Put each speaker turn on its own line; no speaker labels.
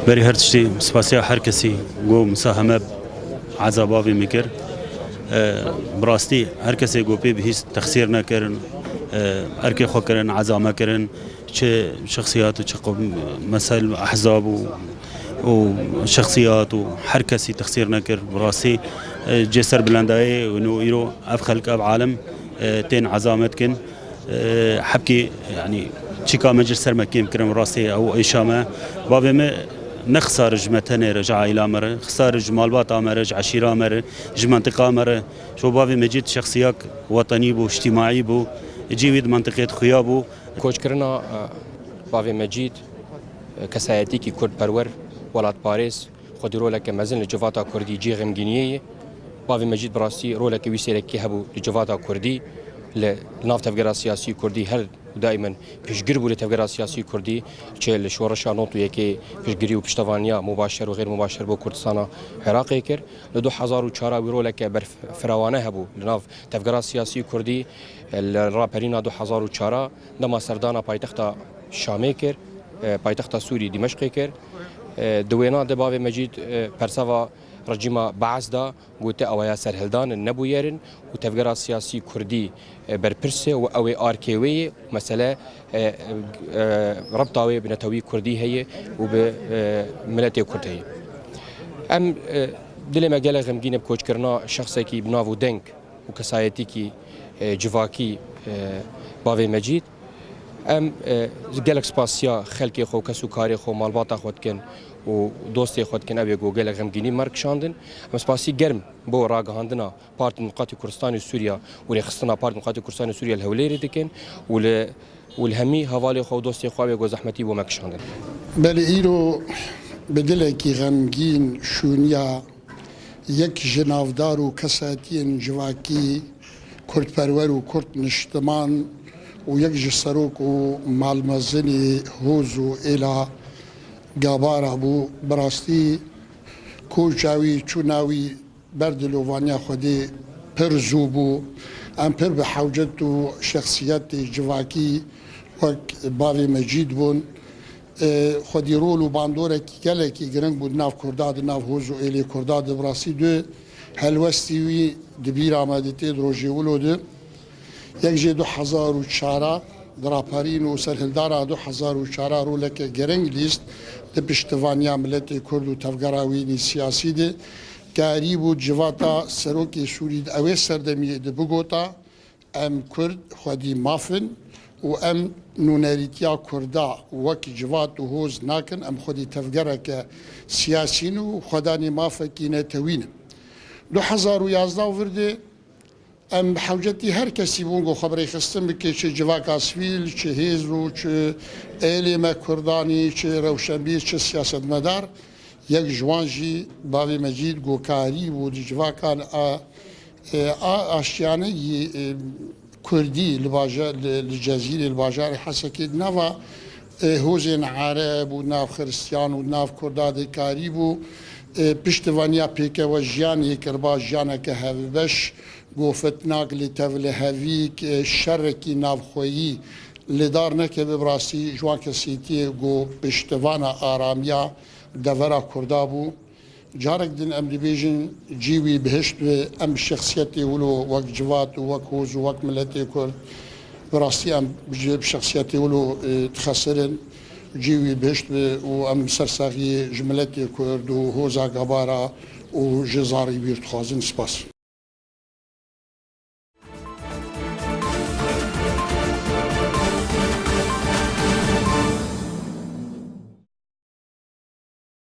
بری هر تشتی سپاسیا هر کسی گو مساهمه عذاباوی میکر براستی هر کسی گو پی بهیست تخسیر نکرن ارکی خو کرن عزامه کرن چه شخصیات و چه مثل احزاب و شخصيات وهر كسي تخسير نكر براسي جسر بلنداي ونو يرو اف خلق اب عالم تين عزامت كن حبكي يعني تشيكا مجلس مكيم كرم راسي او ايشامه بابي ما نخسر جمتنا رجع الى مره خسر جمالبات امر عشيره امر منطقه امر شو بابي مجيد شخصيات وطني بو اجتماعي بو جيد منطقه خيابو
کوچ کرنا بابي مجيد كسایتی کی کرد پرور ولات باريس خودی رولک مزن لجواتا کردی جی غمگینیه باوی مجید براسی رولک ویسیره کی هبو لجواتا کردی لناف تفکر سیاسی کردی هر دائما پیشگیر بود تفکر سیاسی کردی چه لشورش نوتو یکی پیشگیری و پشتوانیا مباشر و غیر مباشر با کردستان عراقی کر لدو 2004 رولک بر فراوانه هبو لناف تفکر سیاسی کردی الراپرینا 2004 دما سردانا پایتخت شامی کر پایتخت سوری دمشق کر دوینا دباوی مجید پرسوا رجیما بعث دا گوته اویا سرهلدان نبویرن و تفکر سیاسی کردی برپرسه و اوی آرکیوی مسئله ربطاوی بنتوی کردی هی و به ملت کرد هی ام دل مجال غمگین بکوچ کرنا شخصی کی بناو دنگ و کسایتی کی جواکی باوی مجید ام گلک سپاسیا خلقی خو کسو کاری خو مالبات خود کن و دوستی خود کن ابی گو گلک غمگینی مرگ شاندن ام سپاسی گرم بو راگهاندنا پارت نقاط کردستان سوریا و رخصتنا پارت نقاط کردستان سوریا الهولیری دکن والهمی حوالی خو دوستی خو ابی گو زحمتی بو مرگ شاندن
بله ایرو بدلکی غمگین شونیا یک جنافدار و کساتی جواکی کرد پرور و کرد نشتمان و یک جسروک و مالمزنی هوز و ایلا گابارا بو براستی کوچاوی چوناوی بردلووانیا خودی پر زوبو ام پر به حوجت و شخصیت جواکی وک باوی مجید بون خودی رول و باندوره کی گله کی گرنگ بود ناف کرداد ناف هوز و ایلی کرداد براستی دو هلوستی وی دبیر آمدیتی دروژی ولوده یک جه 2004 دراپارین و سرهلدارا 2004 رولک گرنگ لیست ده پشتوانیا ملت کرد و تفگراوینی سیاسی ده قریب و جواتا سروکی سوری ده اوه سردمیه ده بگوتا ام کرد خودی مافن و ام نونریتیا کردا وکی جوات و هوز ناکن ام خودی تفگره که سیاسین و خودانی مافکی نتوین 2011 ورده ام حوجتی هر کسی بونگو خبری خستم بکه چه جواک اسفیل چه هیزرو چه ایلیم کردانی چه روشنبیر چه سیاست مدار یک جوانجی باوی مجید گوکاری بود جواکان آشیانه کردی لجزیره الباجار حسکید نوا هوزین عرب و ناف خرستیان و ناف کرداد کاری بود پشتوانیا پیکه و جیانی کربا جیانه که هفبش گفت ناگلی تول هویک شرکی نافخویی لدار نکه ببراسی جوان کسیتی گو پشتوانا آرامیا دورا کردابو جارک دین ام دیویژن جیوی بهشت و ام شخصیتی ولو وک جوات و وک هوز و وک ملتی کرد براستی ام شخصیتی ولو تخسرن جیوی بهشت و ام سرساقی جملتی کرد و هوزا گبارا و جزاری بیرت خوازن سپاس